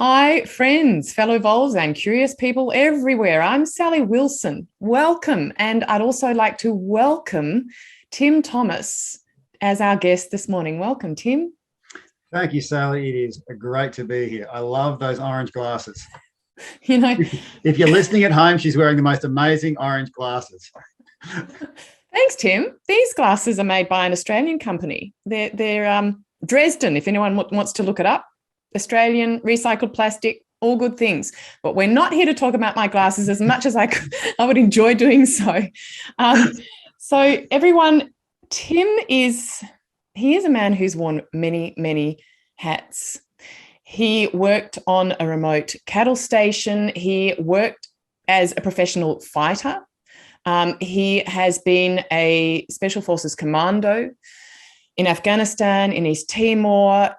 Hi, friends, fellow vols, and curious people everywhere. I'm Sally Wilson. Welcome. And I'd also like to welcome Tim Thomas as our guest this morning. Welcome, Tim. Thank you, Sally. It is great to be here. I love those orange glasses. You know, If you're listening at home, she's wearing the most amazing orange glasses. Thanks, Tim. These glasses are made by an Australian company. They're Dresden, if anyone wants to look it up. Australian, recycled plastic, all good things. But we're not here to talk about my glasses as much as I would enjoy doing so. So everyone, he is a man who's worn many, many hats. He worked on a remote cattle station. He worked as a professional fighter. He has been a Special Forces Commando in Afghanistan, in East Timor.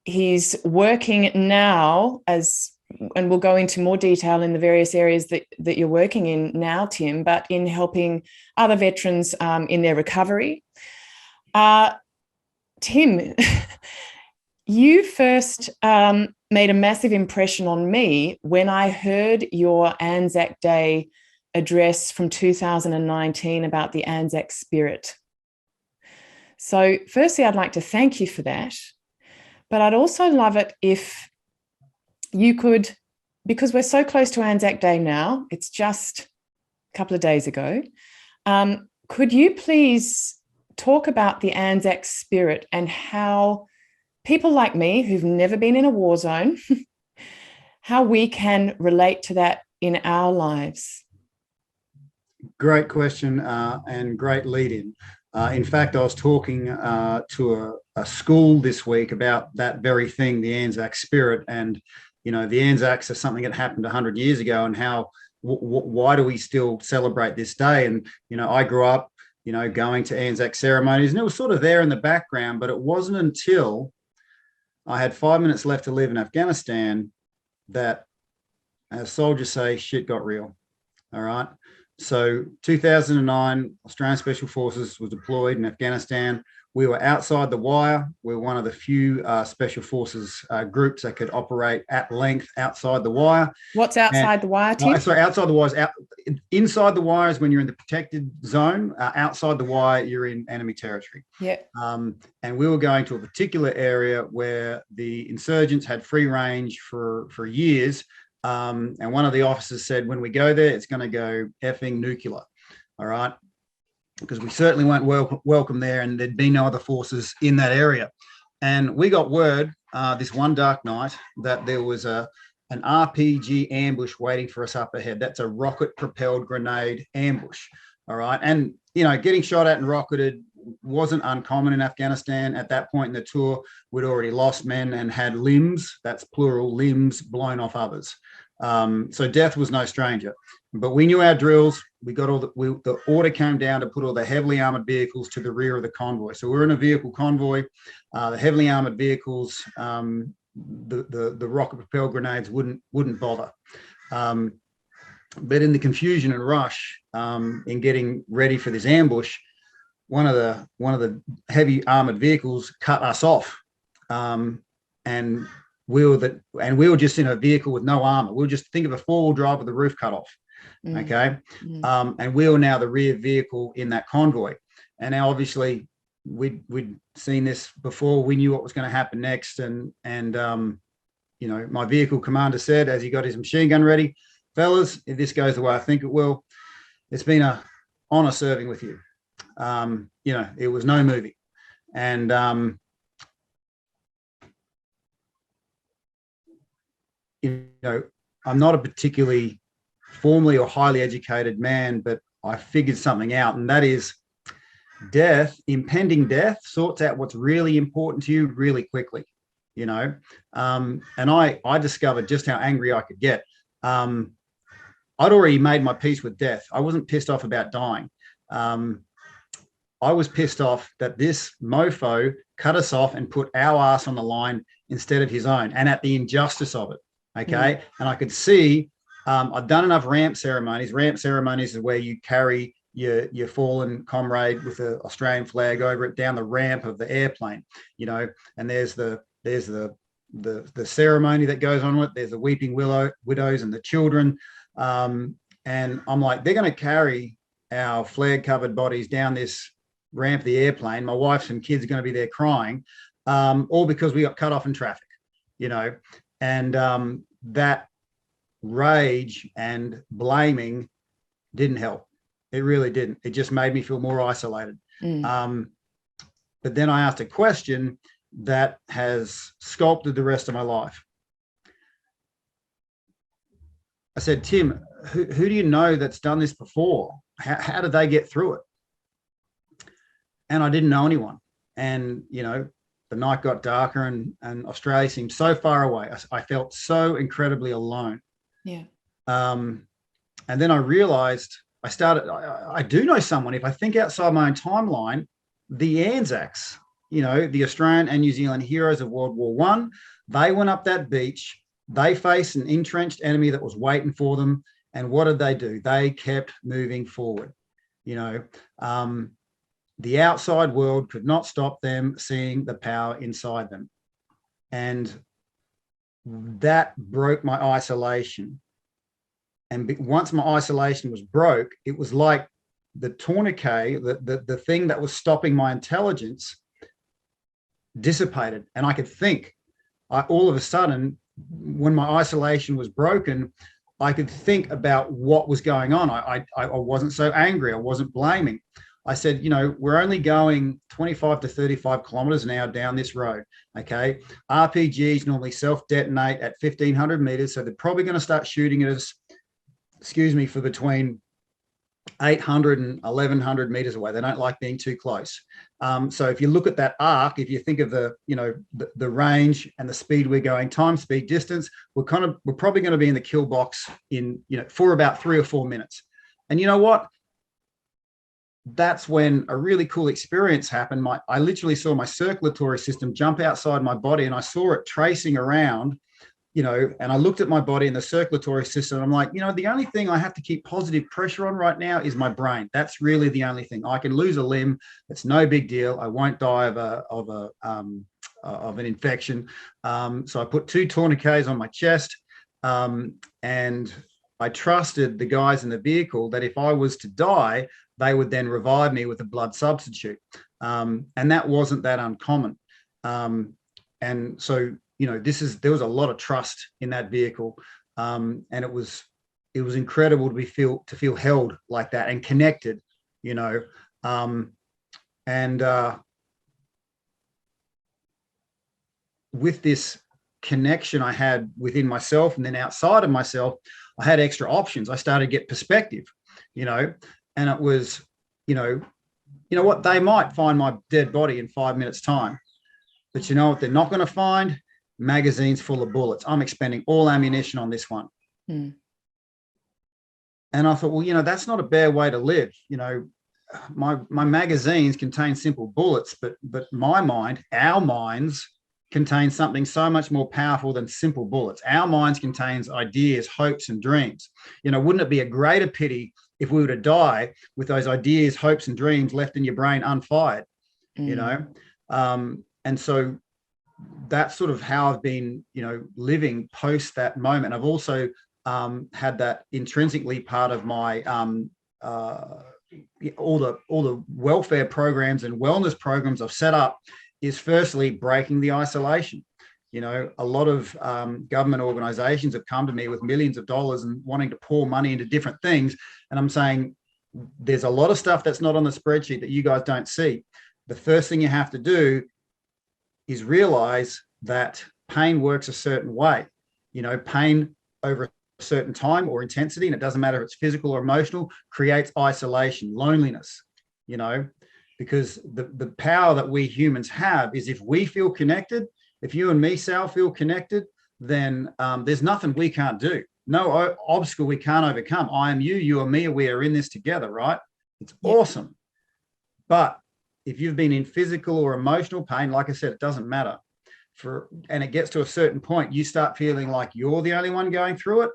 He's working now and we'll go into more detail in the various areas that you're working in now, Tim, but in helping other veterans in their recovery. Tim, you first made a massive impression on me when I heard your Anzac Day address from 2019 about the Anzac spirit. So firstly, I'd like to thank you for that. But I'd also love it if you could, because we're so close to Anzac Day now, it's just a couple of days ago, could you please talk about the Anzac spirit and how people like me who've never been in a war zone, how we can relate to that in our lives? Great question and great lead-in. In fact, I was talking to a school this week about that very thing, the Anzac spirit. And, you know, the Anzacs are something that happened 100 years ago, and how, why do we still celebrate this day? And, you know, I grew up, you know, going to Anzac ceremonies, and it was sort of there in the background, but it wasn't until I had 5 minutes left to live in Afghanistan that, as soldiers say, shit got real. All right. So 2009, Australian Special Forces was deployed in Afghanistan. We were outside the wire. We're one of the few Special Forces groups that could operate at length outside the wire. What's outside the wire, Tim? Sorry, outside the wire. Inside the wire is when you're in the protected zone. Outside the wire, you're in enemy territory. Yeah. And we were going to a particular area where the insurgents had free range for years. And one of the officers said, when we go there, it's going to go effing nuclear. All right. Because we certainly weren't welcome there, and there'd be no other forces in that area. And we got word this one dark night that there was an RPG ambush waiting for us up ahead. That's a rocket propelled grenade ambush. All right. And, you know, getting shot at and rocketed wasn't uncommon in Afghanistan. At that point in the tour, we'd already lost men and had limbs, that's plural, limbs blown off others. So death was no stranger. But we knew our drills. We got the order came down to put all the heavily armored vehicles to the rear of the convoy. So we're in a vehicle convoy. The heavily armored vehicles, the rocket propelled grenades wouldn't bother. But in the confusion and rush in getting ready for this ambush, one of the heavy armored vehicles cut us off, and we were just in a vehicle with no armor. We'll just think of a four-wheel drive with the roof cut off. Okay. And we were now the rear vehicle in that convoy. And now obviously we'd seen this before. We knew what was going to happen next. And you know, my vehicle commander said, as he got his machine gun ready, fellas, if this goes the way I think it will, it's been an honor serving with you. You know, it was no movie. And you know, I'm not a particularly formally or highly educated man, but I figured something out, and that is death, impending death, sorts out what's really important to you really quickly, you know. And I discovered just how angry I could get. I'd already made my peace with death. I wasn't pissed off about dying. I was pissed off that this mofo cut us off and put our ass on the line instead of his own, and at the injustice of it. Okay. And I could see, I've done enough ramp ceremonies. Ramp ceremonies is where you carry your fallen comrade with the Australian flag over it down the ramp of the airplane, you know, and there's the the ceremony that goes on with it. There's the weeping widows and the children. And I'm like, they're going to carry our flag-covered bodies down this ramp of the airplane. My wife and kids are going to be there crying, all because we got cut off in traffic, you know. And that rage and blaming didn't help. It really didn't. It just made me feel more isolated. But then I asked a question that has sculpted the rest of my life. I said, Tim, who do you know that's done this before? How did they get through it? And I didn't know anyone. And, you know, the night got darker and Australia seemed so far away. I felt so incredibly alone. Yeah. And then I realized I do know someone. If I think outside my own timeline, the Anzacs, you know, the Australian and New Zealand heroes of World War I, they went up that beach. They faced an entrenched enemy that was waiting for them. And what did they do? They kept moving forward. You know, the outside world could not stop them seeing the power inside them. And that broke my isolation. And once my isolation was broke, it was like the tourniquet, the thing that was stopping my intelligence dissipated. And I could think. All of a sudden, when my isolation was broken, I could think about what was going on. I wasn't so angry. I wasn't blaming. I said, you know, we're only going 25 to 35 kilometers an hour down this road. Okay. RPGs normally self-detonate at 1,500 meters. So they're probably going to start shooting at us, for between 800 and 1,100 meters away. They don't like being too close. So if you look at that arc, if you think of the range and the speed we're going, time, speed, distance, we're probably going to be in the kill box for about 3 or 4 minutes. And you know what? That's when a really cool experience happened. I literally saw my circulatory system jump outside my body, and I saw it tracing around, and I looked at my body and the circulatory system. And I'm like, the only thing I have to keep positive pressure on right now is my brain. That's really the only thing. I can lose a limb. It's no big deal. I won't die of an infection. So I put 2 tourniquets on my chest, and I trusted the guys in the vehicle that if I was to die, they would then revive me with a blood substitute. And that wasn't that uncommon. And so, there was a lot of trust in that vehicle. And it was incredible to feel held like that and connected, with this connection I had within myself and then outside of myself, I had extra options. I started to get perspective, and it was, what, they might find my dead body in 5 minutes time, but you know what they're not going to find? Magazines full of bullets. I'm expending all ammunition on this one. And I thought, well, that's not a bad way to live. My magazines contain simple bullets, but my mind, our minds, contain something so much more powerful than simple bullets. Our minds contains ideas, hopes, and dreams. Wouldn't it be a greater pity if we were to die with those ideas, hopes, and dreams left in your brain unfired? And so that's sort of how I've been, living post that moment. I've also had that intrinsically part of my all the welfare programs and wellness programs I've set up is firstly breaking the isolation. A lot of government organizations have come to me with millions of dollars and wanting to pour money into different things. And I'm saying, there's a lot of stuff that's not on the spreadsheet that you guys don't see. The first thing you have to do is realize that pain works a certain way. Pain over a certain time or intensity, and it doesn't matter if it's physical or emotional, creates isolation, loneliness, because the power that we humans have is if we feel connected, if you and me, Sal, feel connected, then there's nothing we can't do. No obstacle we can't overcome. I am you, you are me, we are in this together, right? It's awesome. But if you've been in physical or emotional pain, like I said, it doesn't matter. And it gets to a certain point, you start feeling like you're the only one going through it.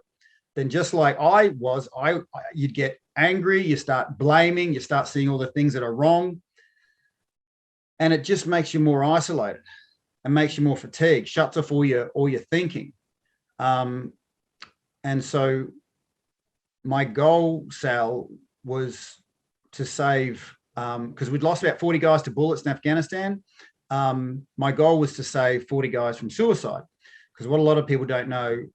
Then just like I was, you'd get angry, you start blaming, you start seeing all the things that are wrong. And it just makes you more isolated. and makes you more fatigued, shuts off all your thinking. And so my goal, Sal, was to save, because we'd lost about 40 guys to bullets in Afghanistan. My goal was to save 40 guys from suicide, because what a lot of people don't know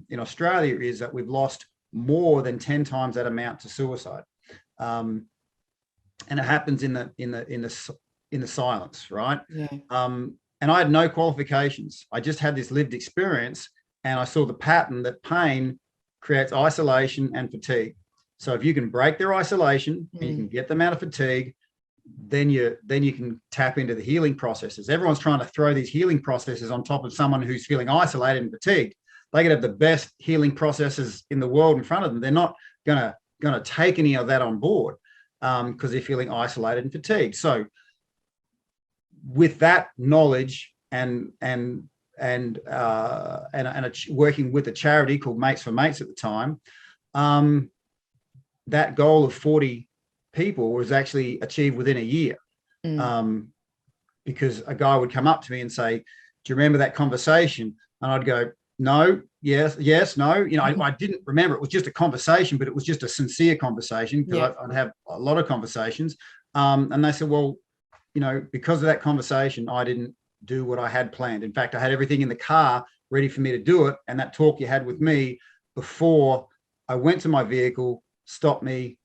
in Australia is that we've lost more than 10 times that amount to suicide, and it happens in the silence, right? Yeah. And I had no qualifications. I just had this lived experience, and I saw the pattern that pain creates isolation and fatigue. So if you can break their isolation and you can get them out of fatigue, then you can tap into the healing processes. Everyone's trying to throw these healing processes on top of someone who's feeling isolated and fatigued. They could have the best healing processes in the world in front of them. They're not gonna take any of that on board because they're feeling isolated and fatigued. So with that knowledge and working with a charity called Mates for Mates at the time, that goal of 40 people was actually achieved within a year. Because a guy would come up to me and say, "Do you remember that conversation?" And I'd go, "No, yes, no." I didn't remember. It was just a conversation, but it was just a sincere conversation, because I'd have a lot of conversations. And they said, "Well, because of that conversation, I didn't do what I had planned. In fact, I had everything in the car ready for me to do it. And that talk you had with me before I went to my vehicle stopped me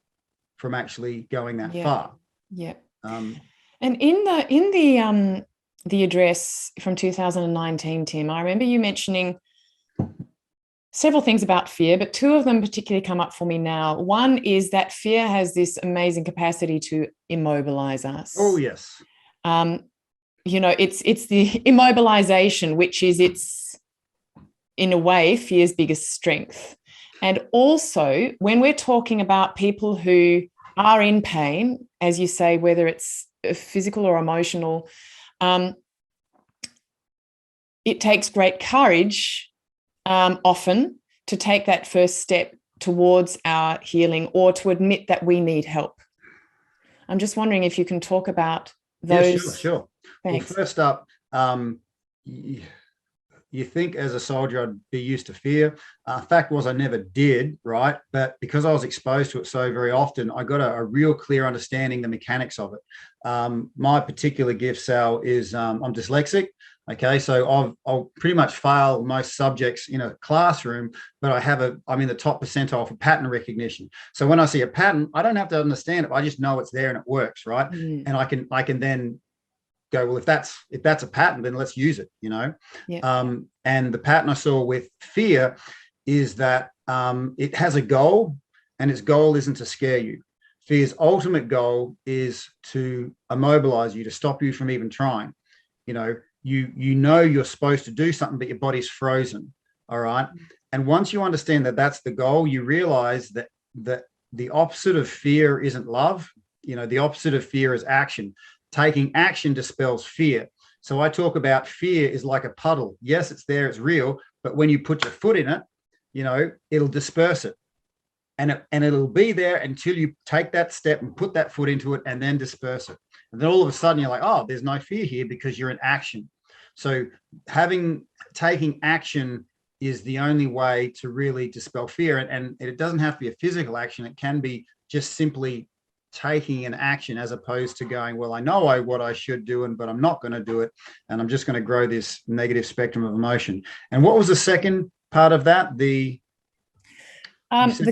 from actually going that far." Yeah. And in the address from 2019, Tim, I remember you mentioning several things about fear, but two of them particularly come up for me now. One is that fear has this amazing capacity to immobilize us. Oh, yes. It's the immobilization, which is in a way, fear's biggest strength. And also, when we're talking about people who are in pain, as you say, whether it's physical or emotional, it takes great courage often to take that first step towards our healing, or to admit that we need help. I'm just wondering if you can talk about those. Yeah, sure. Thanks. Well, first up, you think as a soldier I'd be used to fear. Fact was I never did, right? But because I was exposed to it so very often, I got a real clear understanding the mechanics of it. My particular gift, Sal, is I'm dyslexic. Okay, so I'll pretty much fail most subjects in a classroom, but I'm in the top percentile for pattern recognition. So when I see a pattern, I don't have to understand it. I just know it's there and it works, right? And I can then go, well, if that's a pattern, then let's use it, Yeah. And the pattern I saw with fear is that it has a goal, and its goal isn't to scare you. Fear's ultimate goal is to immobilize you, to stop you from even trying. You're supposed to do something, but your body's frozen. All right. And once you understand that that's the goal, you realize that the opposite of fear isn't love. The opposite of fear is action. Taking action dispels fear. So I talk about fear is like a puddle. Yes, it's there, it's real, but when you put your foot in it, it'll disperse it. And it'll be there until you take that step and put that foot into it and then disperse it. And then all of a sudden you're like, oh, there's no fear here because you're in action. So taking action is the only way to really dispel fear. And it doesn't have to be a physical action. It can be just simply taking an action, as opposed to going, well, I know what I should do, but I'm not going to do it. And I'm just going to grow this negative spectrum of emotion. And what was the second part of that? The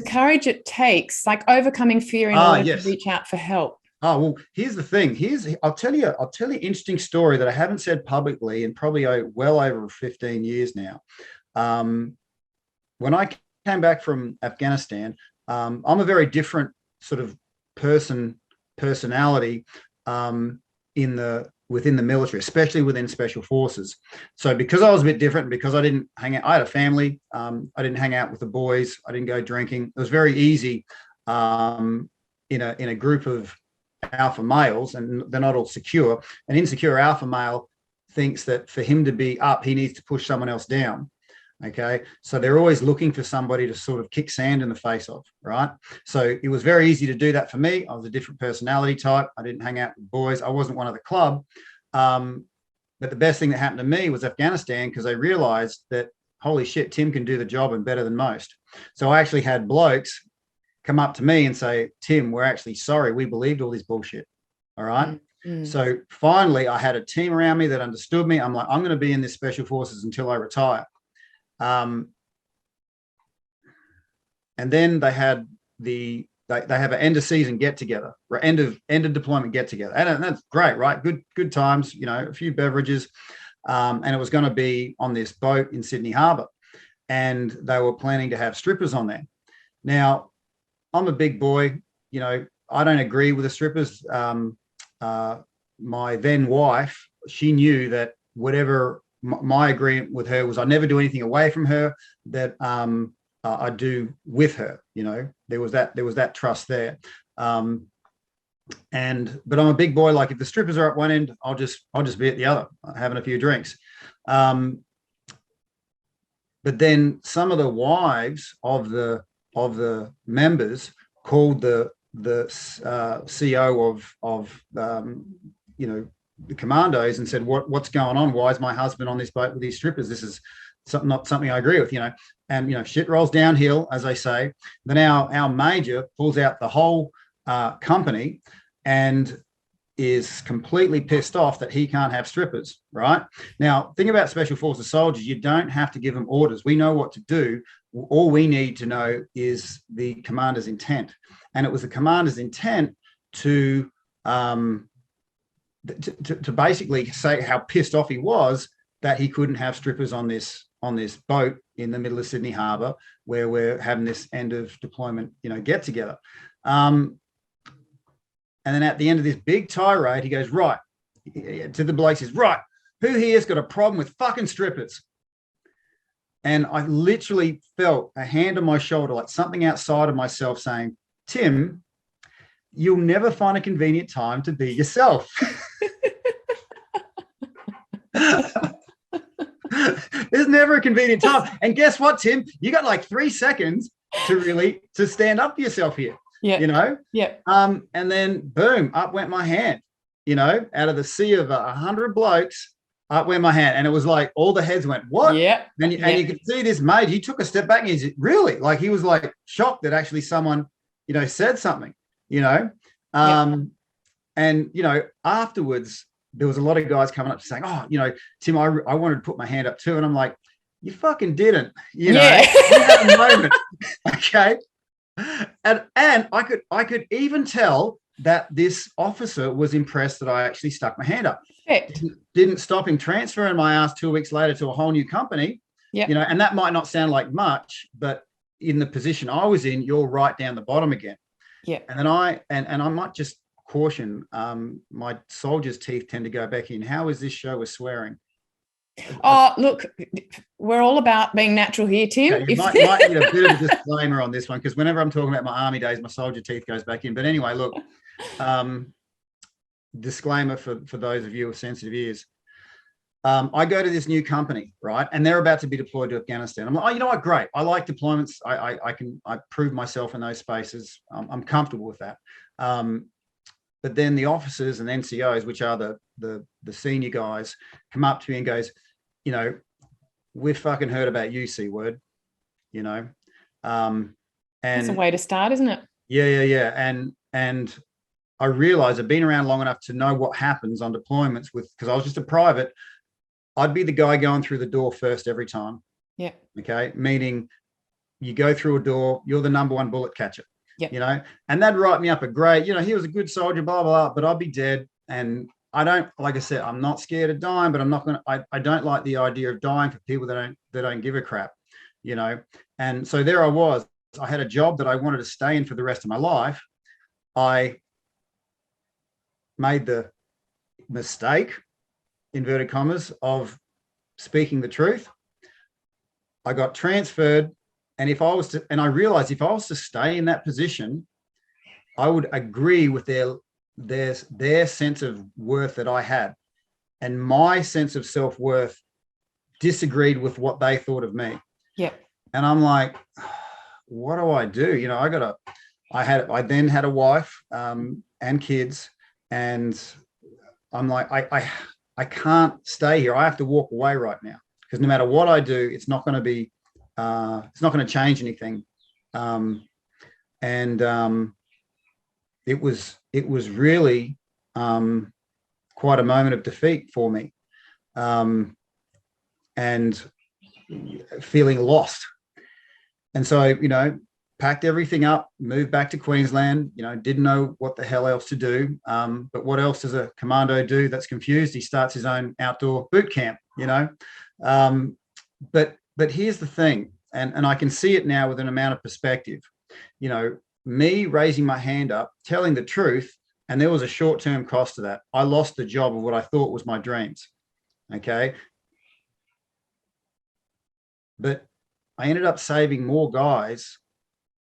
courage it takes, like overcoming fear in order to reach out for help. Oh, well, here's the thing. I'll tell you an interesting story that I haven't said publicly in probably well over 15 years now. When I came back from Afghanistan, I'm a very different sort of personality within the military, especially within special forces. So because I was a bit different, because I didn't hang out, I had a family. I didn't hang out with the boys. I didn't go drinking. It was very easy in a group of alpha males, and they're not all secure. An insecure alpha male thinks that for him to be up, he needs to push someone else down. Okay, so they're always looking for somebody to sort of kick sand in the face of, right? So it was very easy to do that for me. I was a different personality type. I didn't hang out with boys. I wasn't one of the club. But But the best thing that happened to me was Afghanistan, because I realized that, holy shit, Tim can do the job and better than most. So I actually had blokes come up to me and say, Tim, we're actually sorry. We believed all this bullshit. All right. Mm. So finally, I had a team around me that understood me. I'm like, I'm going to be in this special forces until I retire. And then they had they have an end of season get together, or end of deployment get together, and that's great, right? Good times, a few beverages, and it was going to be on this boat in Sydney Harbour, and they were planning to have strippers on there. Now, I'm a big boy, I don't agree with the strippers. My then wife, she knew that whatever my agreement with her was, I never do anything away from her, that I do with her. There was that trust there. But I'm a big boy. Like, if the strippers are at one end, I'll just be at the other, having a few drinks. But then some of the wives of the members called the CEO of the Commandos and said, what's going on? Why is my husband on this boat with these strippers? This is not something I agree with, and shit rolls downhill, as they say. Then our major pulls out the whole company and is completely pissed off that he can't have strippers. Right now, think about special forces soldiers. You don't have to give them orders. We know what to do. All we need to know is the commander's intent, and it was the commander's intent to basically say how pissed off he was that he couldn't have strippers on this boat in the middle of Sydney Harbour, where we're having this end of deployment, get together. And then at the end of this big tirade, he goes, right, to the blokes, says, right, who here's got a problem with fucking strippers? And I literally felt a hand on my shoulder, like something outside of myself saying, Tim, you'll never find a convenient time to be yourself. There's never a convenient time. And guess what, Tim? You got like 3 seconds to stand up for yourself here. Yeah. Yeah. And then boom, up went my hand, out of the sea of 100 blokes, up went my hand. And it was like all the heads went, what? Yeah. And you could see this mate, he took a step back and he's really, like, he was like shocked that actually someone, said something, and, afterwards, there was a lot of guys coming up saying, oh, Tim, I wanted to put my hand up too. And I'm like, you fucking didn't, you had a moment. Okay. And I could even tell that this officer was impressed that I actually stuck my hand up. Didn't stop him transferring my ass 2 weeks later to a whole new company. Yeah. And that might not sound like much, but in the position I was in, you're right down the bottom again. Yeah. And then I might just caution, my soldiers' teeth tend to go back in. How is this show with swearing? Oh, look, we're all about being natural here, Tim. Okay, you might need a bit of a disclaimer on this one, because whenever I'm talking about my army days, my soldier teeth goes back in. But anyway, look, disclaimer for those of you with sensitive ears. I go to this new company, right? And they're about to be deployed to Afghanistan. I'm like, oh, you know what? Great. I like deployments. I prove myself in those spaces. I'm comfortable with that. But then the officers and NCOs, which are the senior guys, come up to me and goes, we've fucking heard about you, C-word, and that's a way to start, isn't it? Yeah. And I realized I've been around long enough to know what happens on deployments because I was just a private. I'd be the guy going through the door first every time. Yeah. Okay. Meaning you go through a door, you're the number one bullet catcher. Yeah. And that'd write me up a great, he was a good soldier, blah, blah, blah, but I'd be dead. And I don't, like I said, I'm not scared of dying, but I'm not going to, I don't like the idea of dying for people that don't give a crap, And so there I was. I had a job that I wanted to stay in for the rest of my life. I made the mistake, inverted commas, of speaking the truth. I got transferred. And I realized if I was to stay in that position, I would agree with their sense of worth that I had. And my sense of self-worth disagreed with what they thought of me. Yeah. And I'm like, what do I do? I then had a wife and kids, and I'm like, I can't stay here. I have to walk away right now, because no matter what I do, it's not going to be, it's not going to change anything. It was really quite a moment of defeat for me, and feeling lost. And so, packed everything up, moved back to Queensland, didn't know what the hell else to do. But what else does a commando do that's confused? He starts his own outdoor boot camp, But here's the thing, and I can see it now with an amount of perspective, me raising my hand up, telling the truth, and there was a short-term cost to that. I lost the job of what I thought was my dreams. Okay. But I ended up saving more guys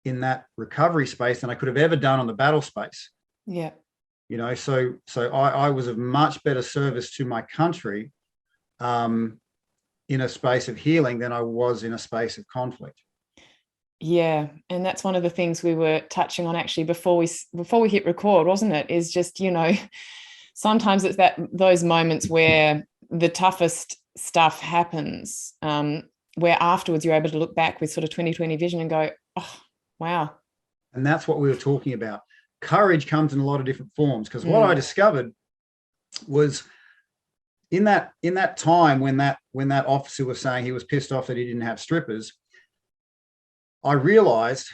in that recovery space than I could have ever done on the battle space. Yeah. So I was of much better service to my country in a space of healing than I was in a space of conflict. Yeah. And that's one of the things we were touching on actually before we hit record, wasn't it? Is just, sometimes it's those moments where the toughest stuff happens, where afterwards you're able to look back with sort of 20/20 vision and go, oh, wow. And that's what we were talking about. Courage comes in a lot of different forms, because what I discovered was in that time when that officer was saying he was pissed off that he didn't have strippers, I realized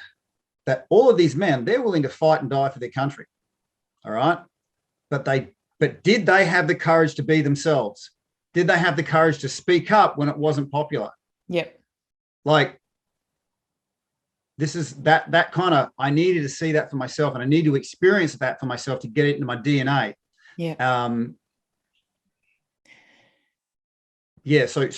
that all of these men, they're willing to fight and die for their country. All right. But did they have the courage to be themselves? Did they have the courage to speak up when it wasn't popular? Yep. Like, this is that kind of, I needed to see that for myself, and I need to experience that for myself to get it into my DNA. Yeah. So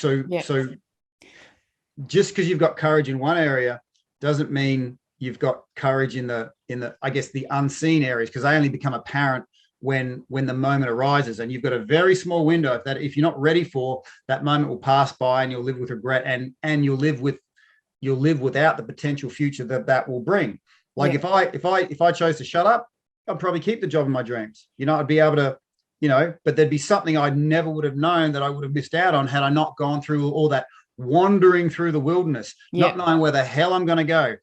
just because you've got courage in one area doesn't mean you've got courage in the I guess the unseen areas, because they only become apparent when the moment arises, and you've got a very small window that if you're not ready for, that moment will pass by and you'll live with regret, and you'll live without the potential future that will bring. Like, if I chose to shut up, I'd probably keep the job in my dreams. I'd be able to, but there'd be something I never would have known that I would have missed out on had I not gone through all that wandering through the wilderness, not knowing where the hell I'm going to go,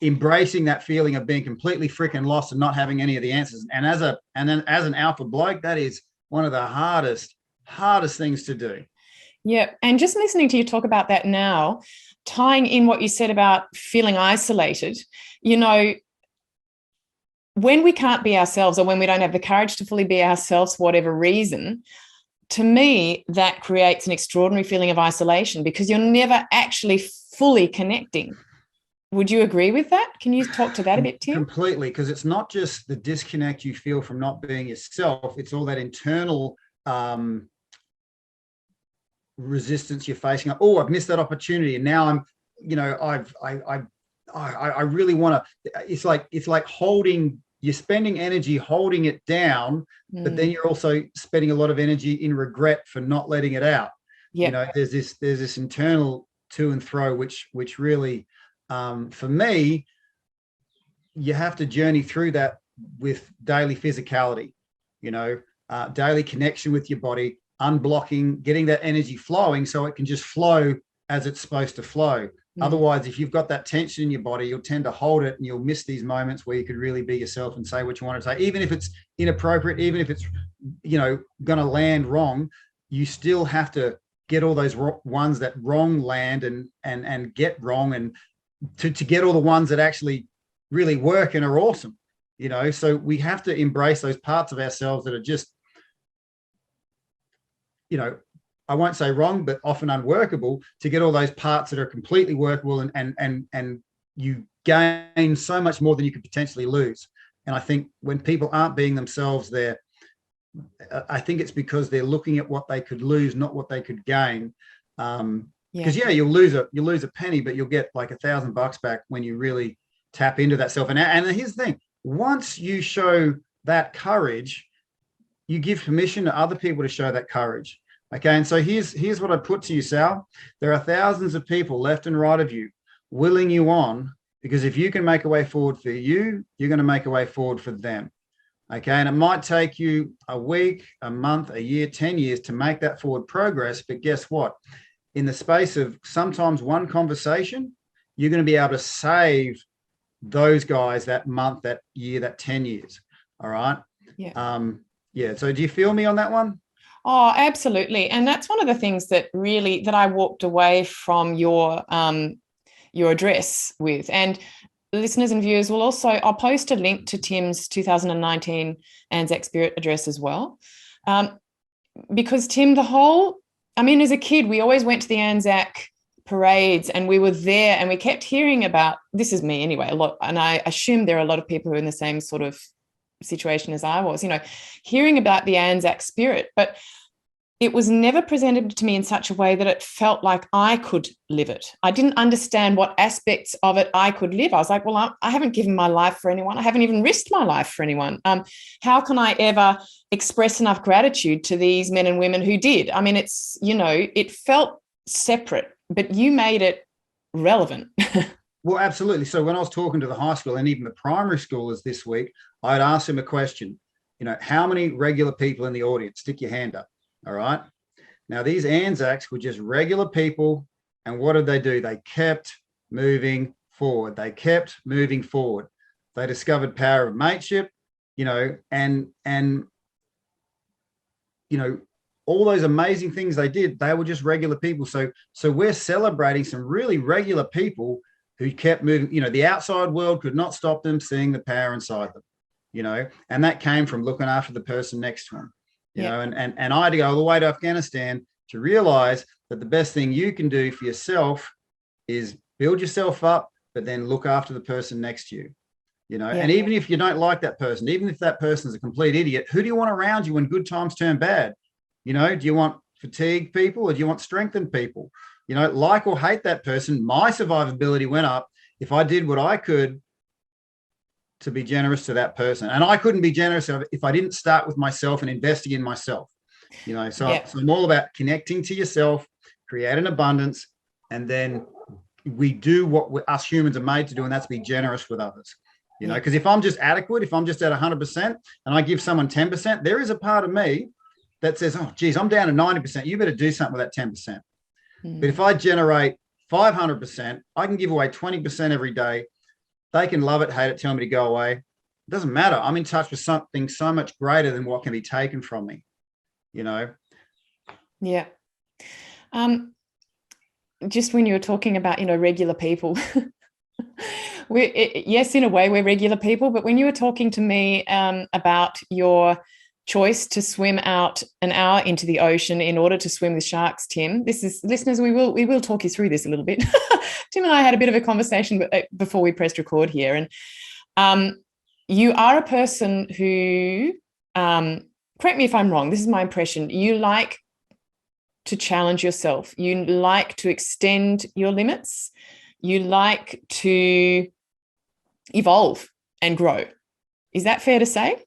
embracing that feeling of being completely freaking lost and not having any of the answers. And as an alpha bloke, that is one of the hardest things to do. Yeah. And just listening to you talk about that now, tying in what you said about feeling isolated, when we can't be ourselves, or when we don't have the courage to fully be ourselves for whatever reason, to me, that creates an extraordinary feeling of isolation, because you're never actually fully connecting. Would you agree with that? Can you talk to that a bit, Tim? Completely, because it's not just the disconnect you feel from not being yourself. It's all that internal resistance you're facing. Oh, I've missed that opportunity, and now I'm, I really want to. It's like holding. You're spending energy holding it down, but then you're also spending a lot of energy in regret for not letting it out. Yeah. There's this internal to and fro, which really, for me, you have to journey through that with daily physicality, daily connection with your body, unblocking, getting that energy flowing so it can just flow as it's supposed to flow. Otherwise, if you've got that tension in your body, you'll tend to hold it, and you'll miss these moments where you could really be yourself and say what you want to say, even if it's inappropriate, even if it's, going to land wrong. You still have to get all those ones that wrong land and get wrong, and to get all the ones that actually really work and are awesome. So we have to embrace those parts of ourselves that are just, I won't say wrong, but often unworkable, to get all those parts that are completely workable, and you gain so much more than you could potentially lose. And I think when people aren't being themselves, I think it's because they're looking at what they could lose, not what they could gain. Because you'll lose a penny, but you'll get like $1,000 back when you really tap into that self. And here's the thing: once you show that courage, you give permission to other people to show that courage. Okay, and so here's what I put to you, Sal. There are thousands of people left and right of you willing you on, because if you can make a way forward for you, you're going to make a way forward for them. Okay. And it might take you a week, a month, a year, 10 years to make that forward progress. But guess what? In the space of sometimes one conversation, you're going to be able to save those guys that month, that year, that 10 years. All right. Yeah. So do you feel me on that one? Oh, absolutely. And that's one of the things that I walked away from your address with. And listeners and viewers will also, I'll post a link to Tim's 2019 Anzac Spirit address as well. Because Tim, as a kid, we always went to the Anzac parades and we were there and we kept hearing about, this is me anyway, a lot. And I assume there are a lot of people who are in the same sort of situation as I was, hearing about the Anzac spirit, but it was never presented to me in such a way that it felt like I could live it. I didn't understand what aspects of it I could live. I was like, well, I haven't given my life for anyone. I haven't even risked my life for anyone. How can I ever express enough gratitude to these men and women who did? I mean, it's, it felt separate, but you made it relevant. Well, absolutely. So when I was talking to the high school and even the primary schoolers this week, I'd ask them a question, how many regular people in the audience? Stick your hand up. All right. Now, these Anzacs were just regular people. And what did they do? They kept moving forward. They kept moving forward. They discovered power of mateship, and all those amazing things they did. They were just regular people. So we're celebrating some really regular people who kept moving. The outside world could not stop them seeing the power inside them, and that came from looking after the person next to them. And I had to go all the way to Afghanistan to realize that the best thing you can do for yourself is build yourself up, but then look after the person next to you, and even if you don't like that person, even if that person is a complete idiot, who do you want around you when good times turn bad? Do you want fatigued people or do you want strengthened people? Like or hate that person, my survivability went up if I did what I could to be generous to that person. And I couldn't be generous if I didn't start with myself and investing in myself, so I'm all about connecting to yourself, create an abundance, and then we do what us humans are made to do, and that's be generous with others, because if I'm just adequate, if I'm just at 100% and I give someone 10%, there is a part of me that says, oh, geez, I'm down to 90%. You better do something with that 10%. But if I generate 500%, I can give away 20% every day. They can love it, hate it, tell me to go away. It doesn't matter. I'm in touch with something so much greater than what can be taken from me, Yeah. Just when you were talking about, regular people, yes, in a way we're regular people, but when you were talking to me about your choice to swim out an hour into the ocean in order to swim with sharks, Tim, this is, listeners, we will talk you through this a little bit. Tim and I had a bit of a conversation before we pressed record here, and you are a person who, correct me if I'm wrong, this is my impression, you like to challenge yourself, you like to extend your limits, you like to evolve and grow. Is that fair to say?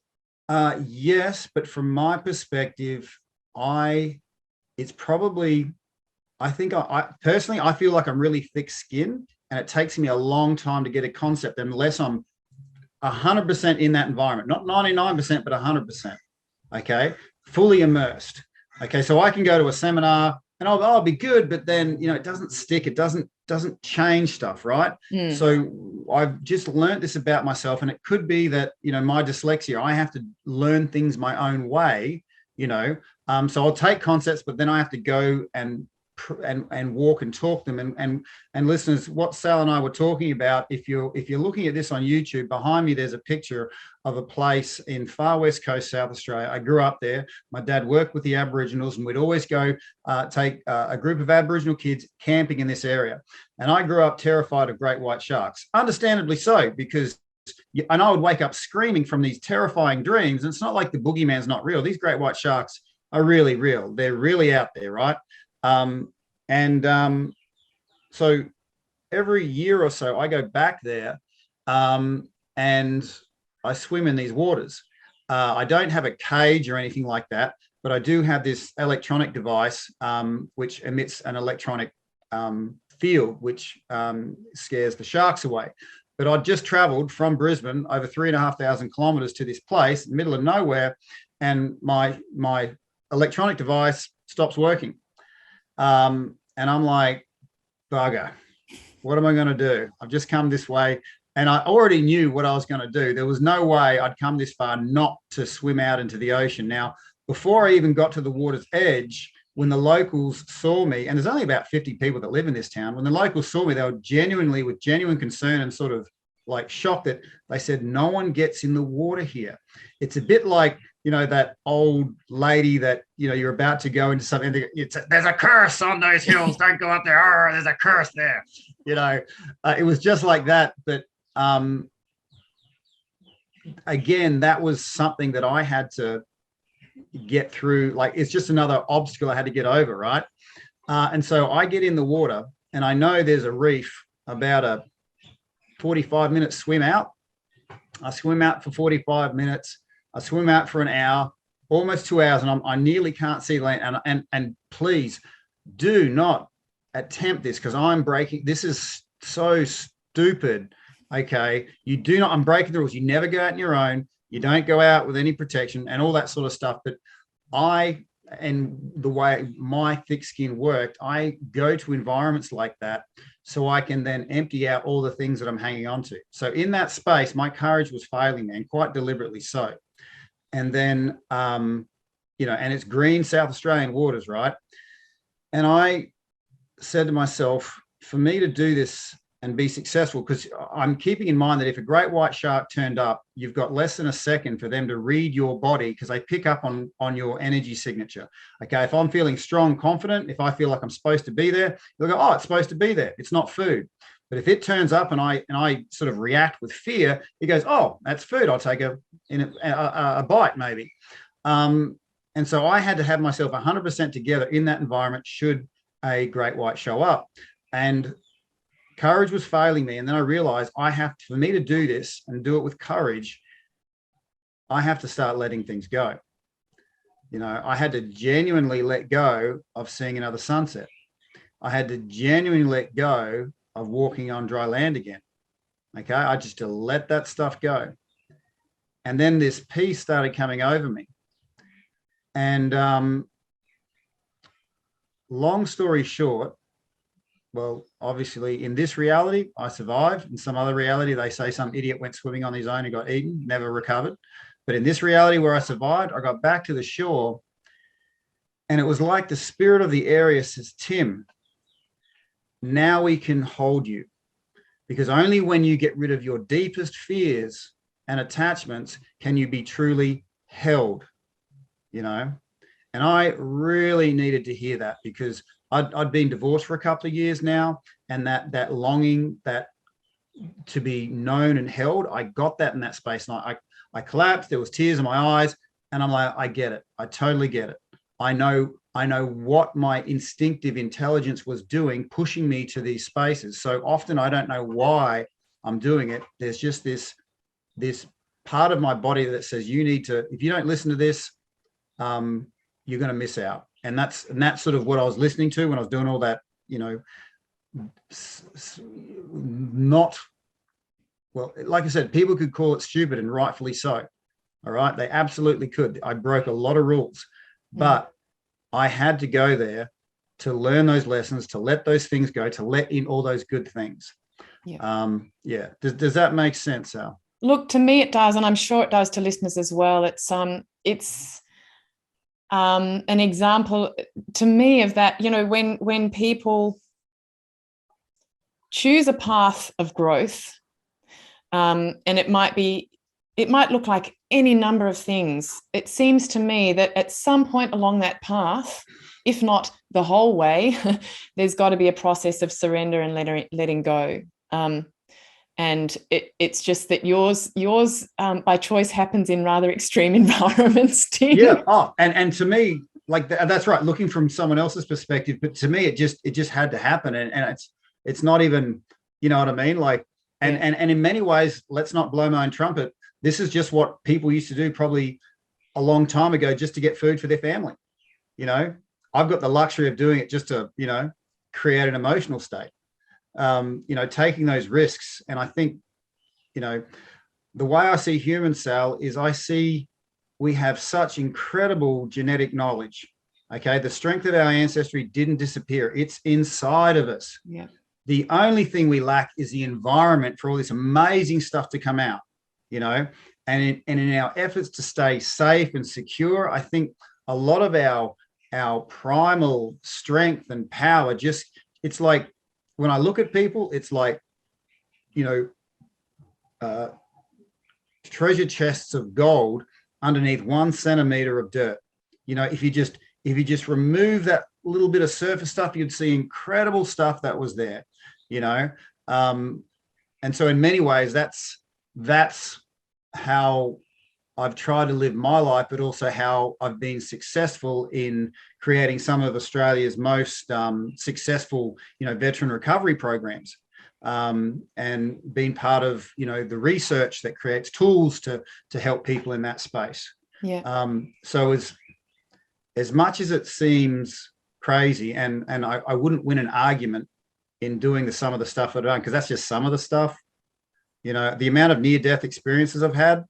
Yes, but from my perspective, I personally, I feel like I'm really thick-skinned, and it takes me a long time to get a concept unless I'm 100% in that environment, not 99%, but 100%. Okay, fully immersed. Okay, so I can go to a seminar and I'll be good, but then it doesn't stick. It doesn't change stuff, right? So I've just learned this about myself, and it could be that my dyslexia, I have to learn things my own way. So I'll take concepts, but then I have to go and walk and talk them. And listeners, what Sal and I were talking about, if you're looking at this on YouTube, behind me there's a picture of a place in far west coast South Australia. I grew up there. My dad worked with the Aboriginals, and we'd always go take a group of Aboriginal kids camping in this area. And I grew up terrified of great white sharks, understandably so, because and I would wake up screaming from these terrifying dreams. And it's not like the boogeyman's not real. These great white sharks are really real. They're really out there, right? So every year or so I go back there and I swim in these waters. I don't have a cage or anything like that, but I do have this electronic device which emits an electronic field which scares the sharks away. but I'd just traveled from Brisbane over 3,500 kilometers to this place in the middle of nowhere, and my electronic device stops working. And I'm like, bugger, what am I going to do? I've just come this way. And I already knew what I was going to do. There was no way I'd come this far not to swim out into the ocean. Now, before I even got to the water's edge, when the locals saw me, and there's only about 50 people that live in this town, when the locals saw me, they were genuinely, with genuine concern and sort of like shocked, that they said, no one gets in the water here. It's a bit like, you know, that old lady that, you know, you're about to go into something, there's a curse on those hills, don't go up there, oh, there's a curse there. You know, it was just like that. But again, that was something that I had to get through. Like, it's just another obstacle I had to get over, right? And so I get in the water, and I know there's a reef about a 45-minute swim out. I swim out for 45 minutes. I swim out for an hour, almost 2 hours, and I nearly can't see land. And please do not attempt this, because I'm breaking. This is so stupid. Okay, you do not. I'm breaking the rules. You never go out on your own. You don't go out with any protection and all that sort of stuff. But and the way my thick skin worked, I go to environments like that so I can then empty out all the things that I'm hanging on to. So in that space, my courage was failing me, and quite deliberately so. And then, you know, and it's green South Australian waters, right? And I said to myself, for me to do this and be successful, because I'm keeping in mind that if a great white shark turned up, you've got less than a second for them to read your body, because they pick up on your energy signature. Okay, if I'm feeling strong, confident, if I feel like I'm supposed to be there, they'll go, oh, it's supposed to be there. It's not food. But if it turns up and I sort of react with fear, it goes, oh, that's food. I'll take a bite maybe. And so I had to have myself 100% together in that environment should a great white show up. And courage was failing me. And then I realized for me to do this and do it with courage, I have to start letting things go. You know, I had to genuinely let go of seeing another sunset. I had to genuinely let go of walking on dry land again. Okay, I just to let that stuff go. And then this peace started coming over me. And long story short, well, obviously in this reality, I survived. In some other reality, they say some idiot went swimming on his own and got eaten, never recovered. But in this reality where I survived, I got back to the shore, and it was like the spirit of the area says, Tim, now we can hold you, because only when you get rid of your deepest fears and attachments can you be truly held, you know? And I really needed to hear that, because I'd been divorced for a couple of years now, and that longing that to be known and held, I got that in that space. And I collapsed. There was tears in my eyes, and I'm like, I get it. I totally get it. I know what my instinctive intelligence was doing, pushing me to these spaces. So often I don't know why I'm doing it. There's just this part of my body that says, you need to, if you don't listen to this, you're going to miss out. And that's sort of what I was listening to when I was doing all that, you know, not, well, like I said, people could call it stupid, and rightfully so. All right. They absolutely could. I broke a lot of rules, but I had to go there to learn those lessons, to let those things go, to let in all those good things. Yeah. Does that make sense, Al? Look, to me it does, and I'm sure it does to listeners as well. It's an example to me of that, you know, when people choose a path of growth, and it might look like any number of things. It seems to me that at some point along that path, if not the whole way, there's got to be a process of surrender and letting go. And it's just that yours by choice happens in rather extreme environments, Tim. Yeah. Oh, and to me, like that's right. Looking from someone else's perspective, but to me, it just had to happen, and it's not even, you know what I mean? Like, and in many ways, let's not blow my own trumpet. This is just what people used to do probably a long time ago, just to get food for their family. You know, I've got the luxury of doing it just to, you know, create an emotional state. You know, taking those risks. And I think you know, the way I see human, Sal, is I see we have such incredible genetic knowledge. Okay, the strength of our ancestry didn't disappear. It's inside of us. Yeah. The only thing we lack is the environment for all this amazing stuff to come out, you know, and in our efforts to stay safe and secure, I think a lot of our primal strength and power just, it's like, when I look at people, it's like, you know, treasure chests of gold underneath 1 centimeter of dirt. You know, if you just remove that little bit of surface stuff, you'd see incredible stuff that was there, you know. And so in many ways, that's how I've tried to live my life, but also how I've been successful in creating some of Australia's most successful, you know, veteran recovery programs, and being part of, you know, the research that creates tools to help people in that space. Yeah. So as much as it seems crazy, and I wouldn't win an argument in doing some of the stuff I've done, because that's just some of the stuff, you know, the amount of near-death experiences I've had,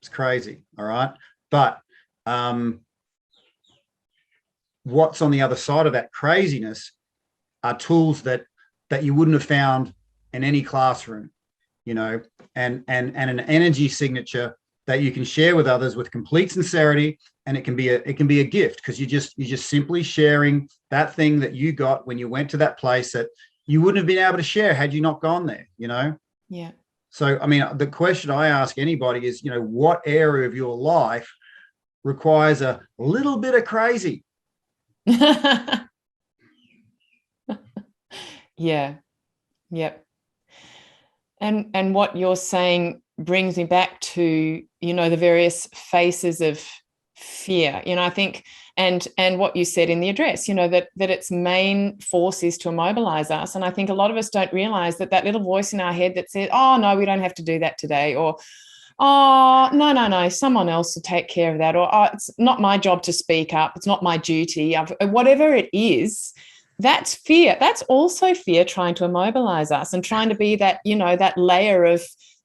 it's crazy. All right. But what's on the other side of that craziness are tools that you wouldn't have found in any classroom, you know, and an energy signature that you can share with others with complete sincerity. And it can be a gift, because you're just simply sharing that thing that you got when you went to that place that you wouldn't have been able to share had you not gone there, you know? Yeah. So, I mean, the question I ask anybody is, you know, what area of your life requires a little bit of crazy? Yeah. Yep. And what you're saying brings me back to, you know, the various faces of fear, you know, I think, and what you said in the address, you know, that its main force is to immobilize us. And I think a lot of us don't realize that little voice in our head that says, oh no, we don't have to do that today, or oh no, someone else will take care of that, or oh, it's not my job to speak up, it's not my duty, whatever it is. That's fear. That's also fear trying to immobilize us and trying to be that, you know, that layer of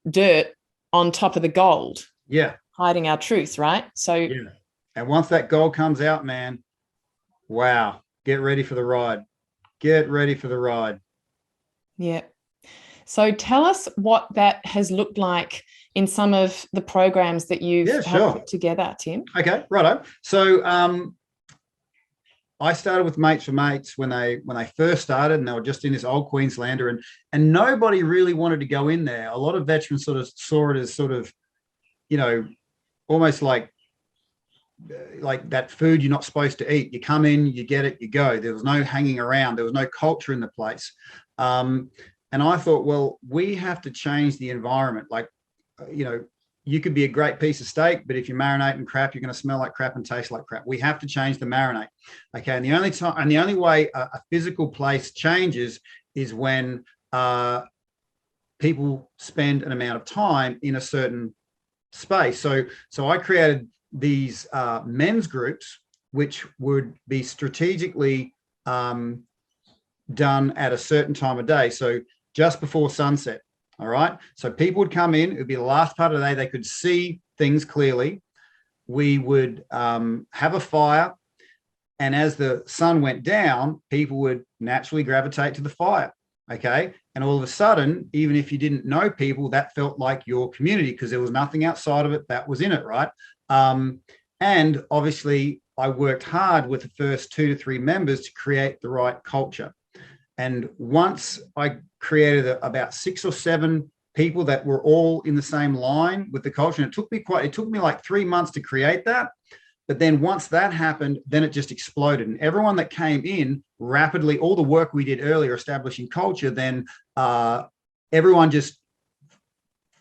dirt on top of the gold. Yeah. Hiding our truth, right? So yeah. And once that gold comes out, man, wow, get ready for the ride. Get ready for the ride. Yeah. So tell us what that has looked like in some of the programs that you've helped put together, Tim. Okay, righto. So I started with Mates for Mates when they first started, and they were just in this old Queenslander, and nobody really wanted to go in there. A lot of veterans sort of saw it as sort of, you know, almost like that food you're not supposed to eat. You come in, you get it, you go. There was no hanging around. There was no culture in the place. And I thought, well, we have to change the environment. Like, you know, you could be a great piece of steak, but if you marinate in crap, you're going to smell like crap and taste like crap. We have to change the marinate. Okay. And the only way a physical place changes is when people spend an amount of time in a certain space. So I created these men's groups, which would be strategically done at a certain time of day. So just before sunset. All right. So people would come in. It would be the last part of the day. They could see things clearly. We would have a fire. And as the sun went down, people would naturally gravitate to the fire. Okay. And all of a sudden, even if you didn't know people, that felt like your community, because there was nothing outside of it that was in it. Right. And obviously, I worked hard with the first 2 to 3 members to create the right culture. And once I created about 6 or 7 people that were all in the same line with the culture, and it took me like 3 months to create that. But then once that happened, then it just exploded. And everyone that came in rapidly, all the work we did earlier establishing culture, then everyone just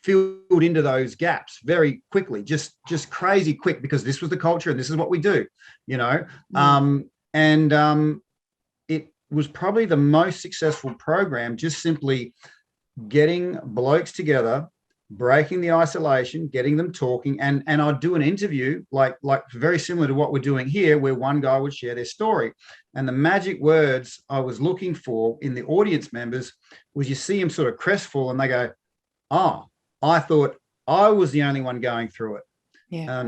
filled into those gaps very quickly, just crazy quick, because this was the culture and this is what we do, you know. It was probably the most successful program, just simply getting blokes together, breaking the isolation, getting them talking, and I'd do an interview like very similar to what we're doing here, where one guy would share their story. And the magic words I was looking for in the audience members was, you see them sort of crestfallen, and they go, oh, I thought I was the only one going through it. Yeah.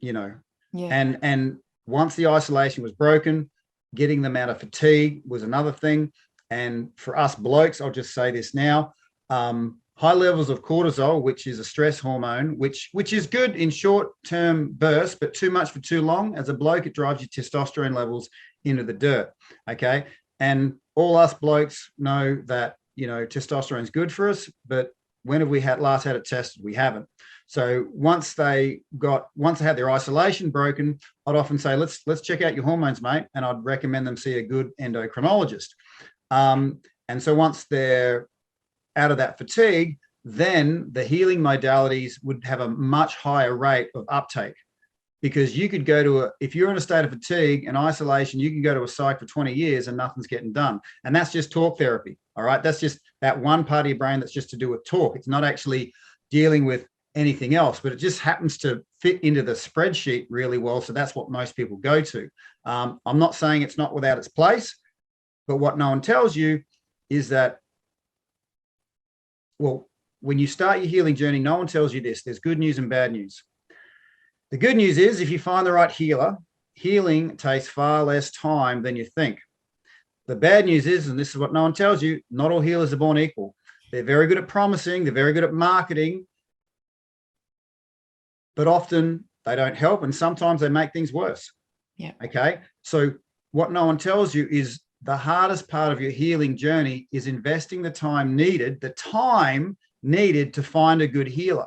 You know, Yeah. and once the isolation was broken, getting them out of fatigue was another thing. And for us blokes, I'll just say this now, high levels of cortisol, which is a stress hormone, which is good in short-term bursts, but too much for too long. As a bloke, it drives your testosterone levels into the dirt. Okay. And all us blokes know that, testosterone is good for us, but when have we last had it tested? We haven't. So once they had their isolation broken, I'd often say, let's check out your hormones, mate. And I'd recommend them see a good endocrinologist. And so once they're out of that fatigue, then the healing modalities would have a much higher rate of uptake, because you could go if you're in a state of fatigue and isolation, you can go to a psych for 20 years and nothing's getting done. And that's just talk therapy. All right. That's just that one part of your brain that's just to do with talk. It's not actually dealing with anything else, but it just happens to fit into the spreadsheet really well. So that's what most people go to. I'm not saying it's not without its place, but what no one tells you is that, well, when you start your healing journey, no one tells you this. There's good news and bad news. The good news is, if you find the right healer, healing takes far less time than you think. The bad news is, and this is what no one tells you, not all healers are born equal. They're very good at promising. They're very good at marketing, but often they don't help. And sometimes they make things worse. Yeah. Okay. So what no one tells you is the hardest part of your healing journey is investing the time needed to find a good healer.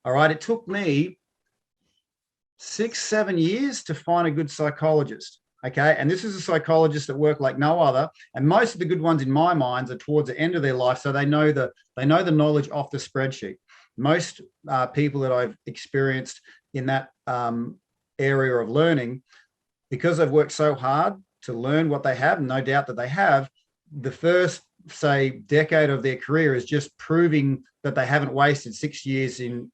All right. It took me 6-7 years to find a good psychologist. Okay. And this is a psychologist that worked like no other. And most of the good ones in my mind are towards the end of their life. So they know the knowledge off the spreadsheet. Most people that I've experienced in that area of learning, because they've worked so hard to learn what they have, and no doubt that they have, the first, say, decade of their career is just proving that they haven't wasted 6 years in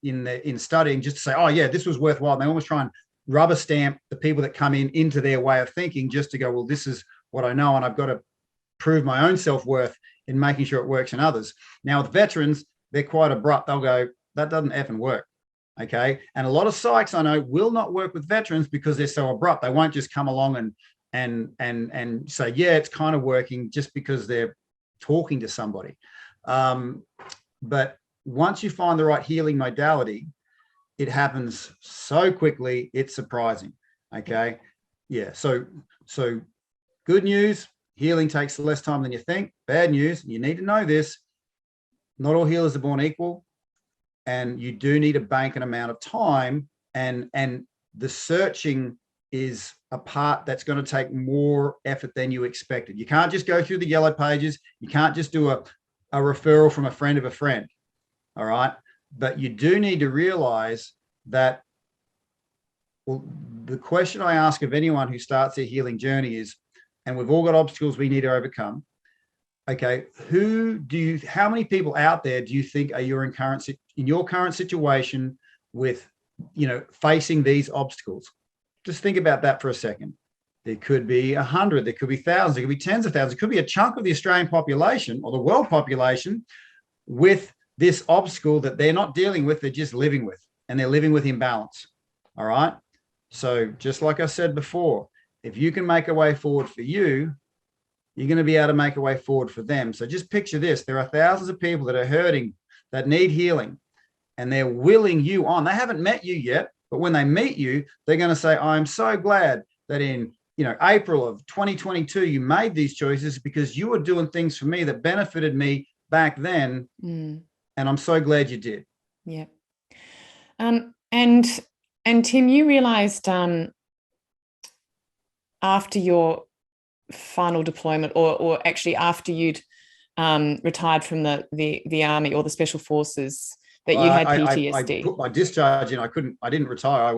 studying just to say, oh yeah, this was worthwhile. And they almost try and rubber stamp the people that come into their way of thinking just to go, well, this is what I know, and I've got to prove my own self-worth in making sure it works in others. Now with veterans, they're quite abrupt. They'll go, that doesn't effing work. Okay. And a lot of psychs I know will not work with veterans because they're so abrupt. They won't just come along and say, yeah, it's kind of working, just because they're talking to somebody. But once you find the right healing modality, it happens so quickly, it's surprising. Okay. Yeah. So good news, healing takes less time than you think. Bad news, you need to know this, not all healers are born equal, and you do need to bank an amount of time, and the searching is a part that's going to take more effort than you expected. You can't just go through the yellow pages. You can't just do a referral from a friend of a friend. All right. But you do need to realize that, well, the question I ask of anyone who starts their healing journey is, and we've all got obstacles we need to overcome. Okay, how many people out there do you think are in your current situation with, facing these obstacles? Just think about that for a second. There could be 100, there could be thousands, there could be tens of thousands, it could be a chunk of the Australian population or the world population with this obstacle that they're not dealing with, they're just living with, and they're living with imbalance. All right. So just like I said before, if you can make a way forward for you, you're going to be able to make a way forward for them. So just picture this. There are thousands of people that are hurting, that need healing, and they're willing you on. They haven't met you yet, but when they meet you, they're going to say, I'm so glad that in April of 2022, you made these choices because you were doing things for me that benefited me back then. And I'm so glad you did. Yeah. And Tim, you realized after your final deployment, or actually after you'd retired from the army or the special forces, that you had PTSD. I put my discharge in. I didn't retire.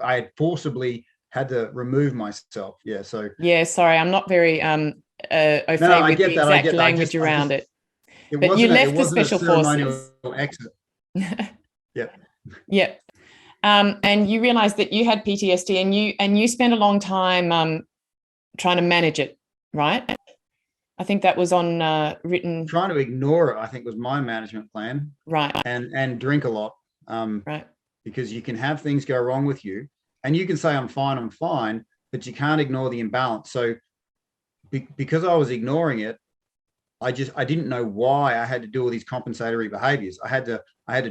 I had forcibly had to remove myself. Yeah. So yeah, sorry, I'm not very au fait with the exact language around it. But you left the special forces. Exit. Yeah. Yeah. And you realized that you had PTSD, and you spent a long time trying to manage it, right? I think that was on written. Trying to ignore it, I think, was my management plan. Right. And drink a lot. Right. Because you can have things go wrong with you, and you can say, I'm fine, but you can't ignore the imbalance. So because I was ignoring it, I didn't know why I had to do all these compensatory behaviors. I had to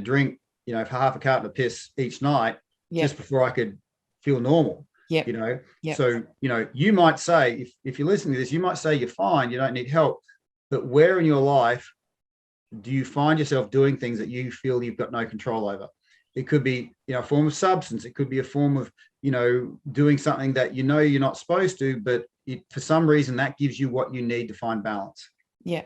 drink, half a carton of piss each night just before I could feel normal. Yeah. So, you might say, if you're listening to this, you might say you're fine, you don't need help. But where in your life do you find yourself doing things that you feel you've got no control over? It could be, a form of substance. It could be a form of, doing something that you're not supposed to, but for some reason that gives you what you need to find balance. Yeah.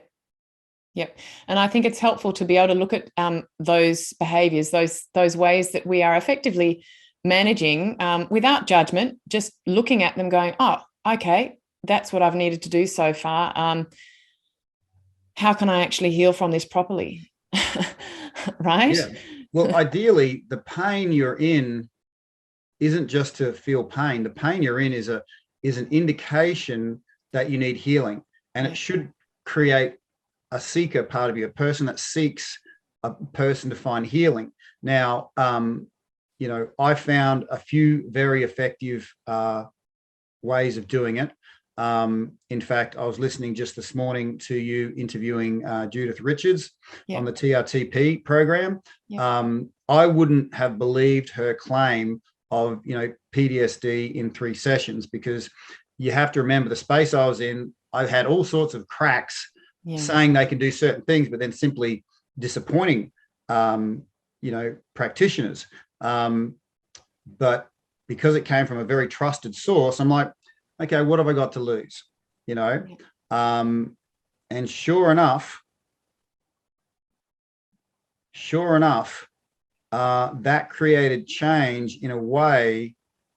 Yep. And I think it's helpful to be able to look at those behaviors, those ways that we are effectively managing without judgment, just looking at them going, oh, okay, that's what I've needed to do so far. How can I actually heal from this properly? Right? Yeah. Well, ideally, the pain you're in isn't just to feel pain. The pain you're in is an indication that you need healing. And it should create a seeker part of you, a person that seeks a person to find healing. Now, I found a few very effective ways of doing it. In fact, I was listening just this morning to you interviewing Judith Richards on the TRTP program. I wouldn't have believed her claim of, PTSD in 3 sessions, because you have to remember the space I was in. I had all sorts of cracks saying they can do certain things, but then simply disappointing, practitioners. But because it came from a very trusted source, I'm like, okay, what have I got to lose? And sure enough, that created change in a way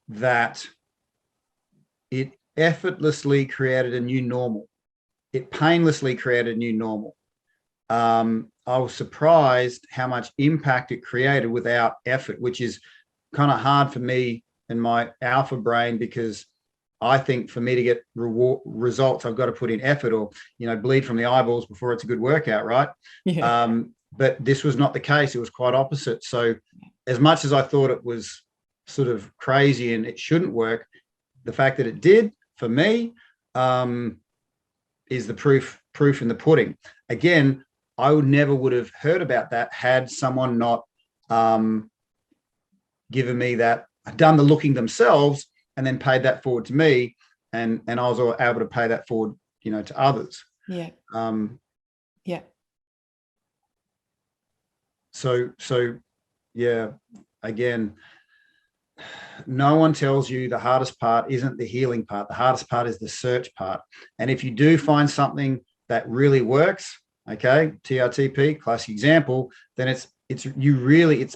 that it effortlessly created a new normal. It painlessly created a new normal. I was surprised how much impact it created without effort, which is kind of hard for me in my alpha brain, because I think for me to get results, I've got to put in effort, or, bleed from the eyeballs before it's a good workout, right? Yeah. But this was not the case. It was quite opposite. So as much as I thought it was sort of crazy and it shouldn't work, the fact that it did for me is the proof in the pudding. Again, I would have heard about that had someone not given me that, done the looking themselves, and then paid that forward to me, and I was able to pay that forward, to others. Yeah. Yeah. So yeah, again, no one tells you the hardest part isn't the healing part. The hardest part is the search part. And if you do find something that really works, okay, TRTP, classic example, then it's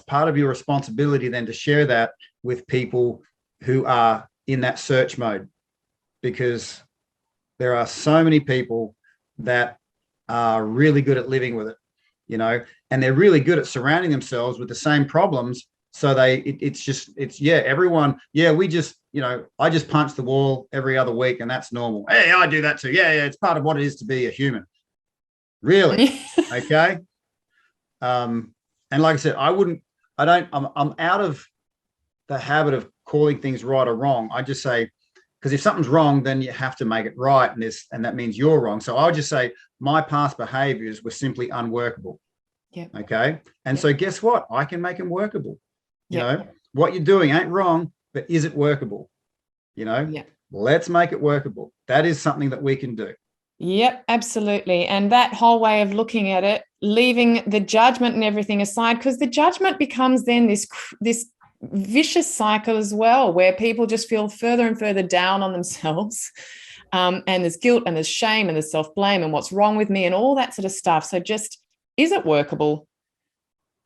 part of your responsibility then to share that with people who are in that search mode, because there are so many people that are really good at living with it, and they're really good at surrounding themselves with the same problems. So everyone, we just, I just punch the wall every other week and that's normal. Hey, I do that too. Yeah. It's part of what it is to be a human. Really? Okay. And like I said, I'm out of the habit of calling things right or wrong. I just say, because if something's wrong, then you have to make it right. And that means you're wrong. So I'll just say my past behaviors were simply unworkable. Yeah. Okay. And so guess what? I can make them workable. What you're doing ain't wrong, but is it workable? Let's make it workable. That is something that we can do. Yep, absolutely. And that whole way of looking at it, leaving the judgment and everything aside, because the judgment becomes then this vicious cycle as well, where people just feel further and further down on themselves. And there's guilt and there's shame and there's self-blame and what's wrong with me and all that sort of stuff. So just, is it workable?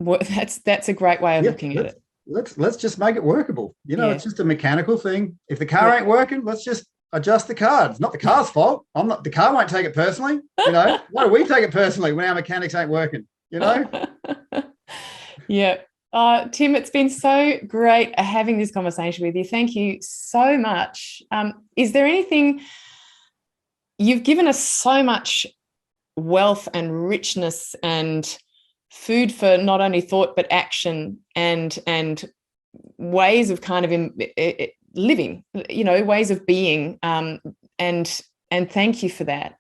That's a great way of looking at it. Let's just make it workable. It's just a mechanical thing. If the car ain't working, let's just adjust the car. It's not the car's fault. The car won't take it personally. Why do we take it personally when our mechanics ain't working? Yeah. Tim, it's been so great having this conversation with you. Thank you so much. Is there anything you've given us so much wealth and richness and food for not only thought but action, and ways of kind of living, ways of being, and thank you for that.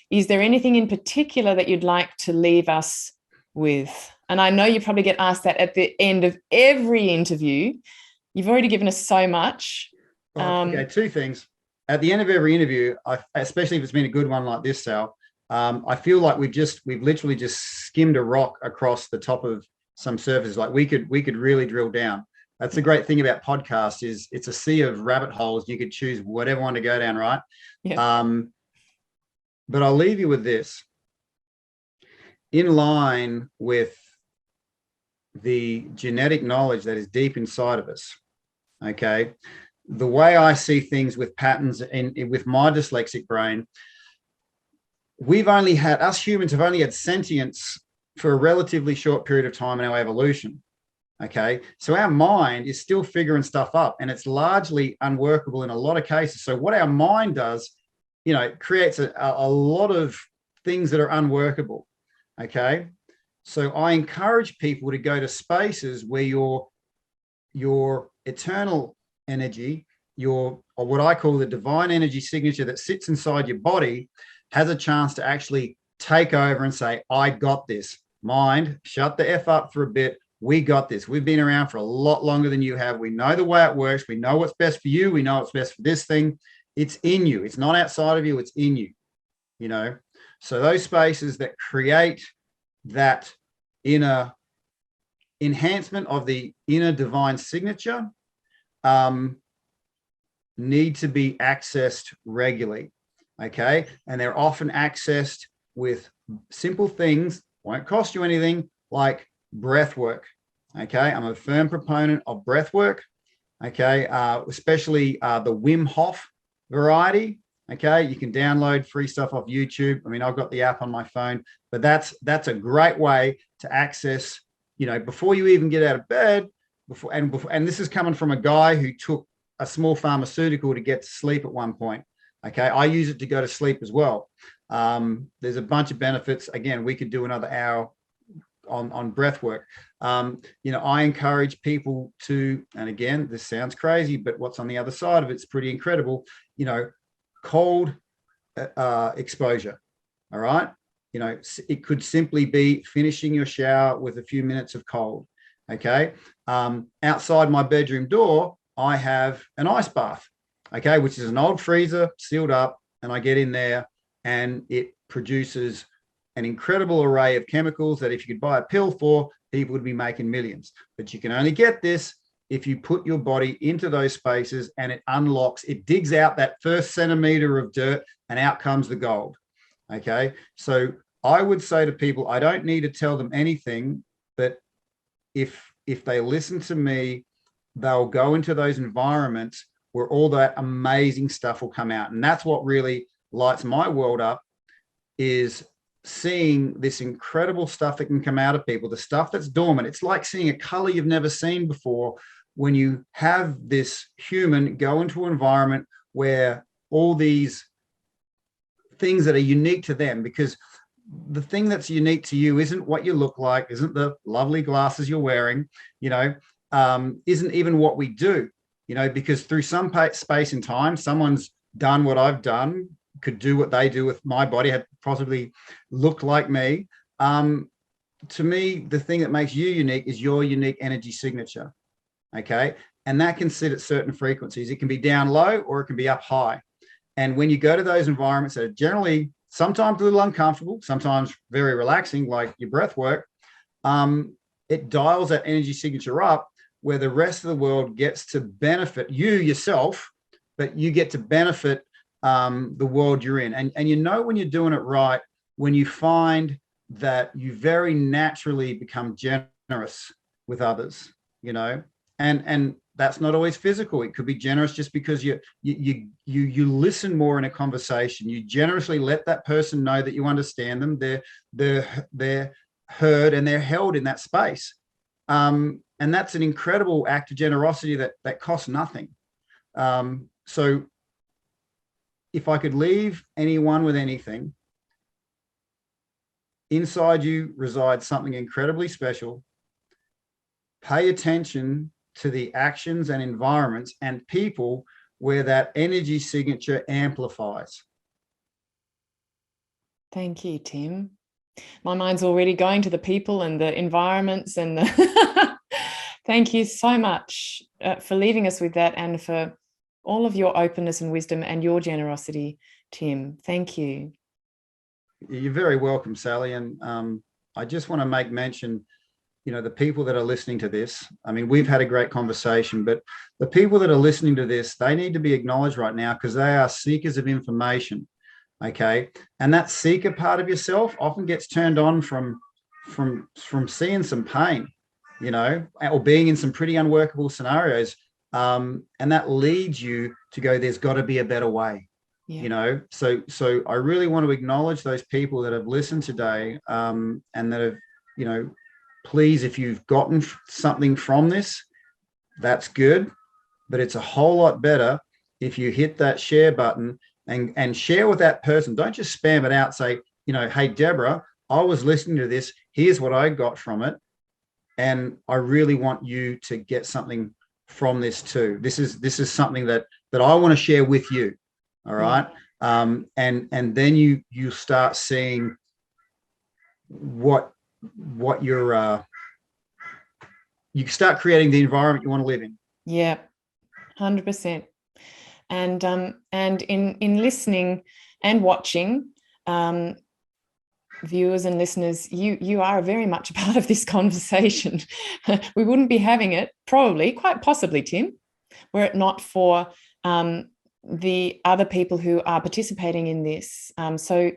Is there anything in particular that you'd like to leave us with? And I know you probably get asked that at the end of every interview. You've already given us so much. Okay, two things. At the end of every interview, especially if it's been a good one like this, Sal, I feel like we've literally just skimmed a rock across the top of some surfaces. Like we could really drill down. That's the great thing about podcasts, is it's a sea of rabbit holes. You could choose whatever one to go down, right? Yeah. But I'll leave you with this. In line with the genetic knowledge that is deep inside of us, okay, the way I see things with patterns with my dyslexic brain, us humans have only had sentience for a relatively short period of time in our evolution. Okay, so our mind is still figuring stuff up, and it's largely unworkable in a lot of cases. So what our mind does, it creates a lot of things that are unworkable. Okay, so I encourage people to go to spaces where your eternal energy, or what I call the divine energy signature that sits inside your body, has a chance to actually take over and say, I got this. Mind, shut the F up for a bit. We got this. We've been around for a lot longer than you have. We know the way it works. We know what's best for you. We know what's best for this thing. It's in you. It's not outside of you. It's in you, So those spaces that create that inner enhancement of the inner divine signature need to be accessed regularly, okay? And they're often accessed with simple things, won't cost you anything, like breath work. Okay, I'm a firm proponent of breath work. Okay, especially the Wim Hof variety. Okay, you can download free stuff off YouTube. I mean, I've got the app on my phone, but that's a great way to access, before you even get out of bed. And this is coming from a guy who took a small pharmaceutical to get to sleep at one point. Okay, I use it to go to sleep as well. There's a bunch of benefits. Again, we could do another hour on breath work. I encourage people to, and again, this sounds crazy, but what's on the other side of it's pretty incredible, cold exposure. All right. It could simply be finishing your shower with a few minutes of cold. Okay. Outside my bedroom door, I have an ice bath. Okay. Which is an old freezer sealed up, and I get in there and it produces an incredible array of chemicals that if you could buy a pill for, people would be making millions. But you can only get this if you put your body into those spaces, and it digs out that first centimeter of dirt, and out comes the gold. Okay. So I would say to people, I don't need to tell them anything, but if they listen to me, they'll go into those environments where all that amazing stuff will come out. And that's what really lights my world up, is seeing this incredible stuff that can come out of people, the stuff that's dormant. It's like seeing a color you've never seen before when you have this human go into an environment where all these things that are unique to them, because the thing that's unique to you isn't what you look like, isn't the lovely glasses you're wearing, isn't even what we do, because through some space and time, someone's done what I've done, could do what they do with my body, had possibly looked like me. To me, the thing that makes you unique is your unique energy signature. Okay. And that can sit at certain frequencies. It can be down low or it can be up high. And when you go to those environments that are generally sometimes a little uncomfortable, sometimes very relaxing, like your breath work, it dials that energy signature up, where the rest of the world gets to benefit you yourself, but you get to benefit the world you're in. And when you're doing it right, when you find that you very naturally become generous with others, and that's not always physical. It could be generous just because you listen more in a conversation. You generously let that person know that you understand them. They're heard and they're held in that space. And that's an incredible act of generosity that costs nothing. So if I could leave anyone with anything, inside you resides something incredibly special. Pay attention to the actions and environments and people where that energy signature amplifies. Thank you, Tim. My mind's already going to the people and the environments and the thank you so much for leaving us with that, and for all of your openness and wisdom and your generosity, Tim. Thank you. You're very welcome, Sally. And I just want to make mention, the people that are listening to this, I mean, we've had a great conversation, but the people that are listening to this, they need to be acknowledged right now because they are seekers of information. Okay. And that seeker part of yourself often gets turned on from seeing some pain, or being in some pretty unworkable scenarios. And that leads you to go, there's got to be a better way. Yeah. So I really want to acknowledge those people that have listened today, and that have, please, if you've gotten something from this, that's good, but it's a whole lot better if you hit that share button and share with that person. Don't just spam it out. Say, hey, Deborah, I was listening to this. Here's what I got from it. And I really want you to get something from this too. This is something that I want to share with you. All right. And then you start seeing what you're, you start creating the environment you want to live in. Yeah, 100%. And in listening and watching, viewers and listeners, you are very much a part of this conversation. We wouldn't be having it, probably, quite possibly, Tim, were it not for the other people who are participating in this. So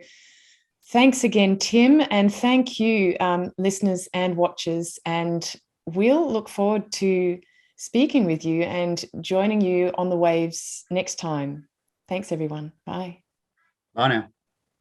thanks again, Tim, and thank you, listeners and watchers. And we'll look forward to speaking with you and joining you on the waves next time. Thanks, everyone. Bye. Bye now.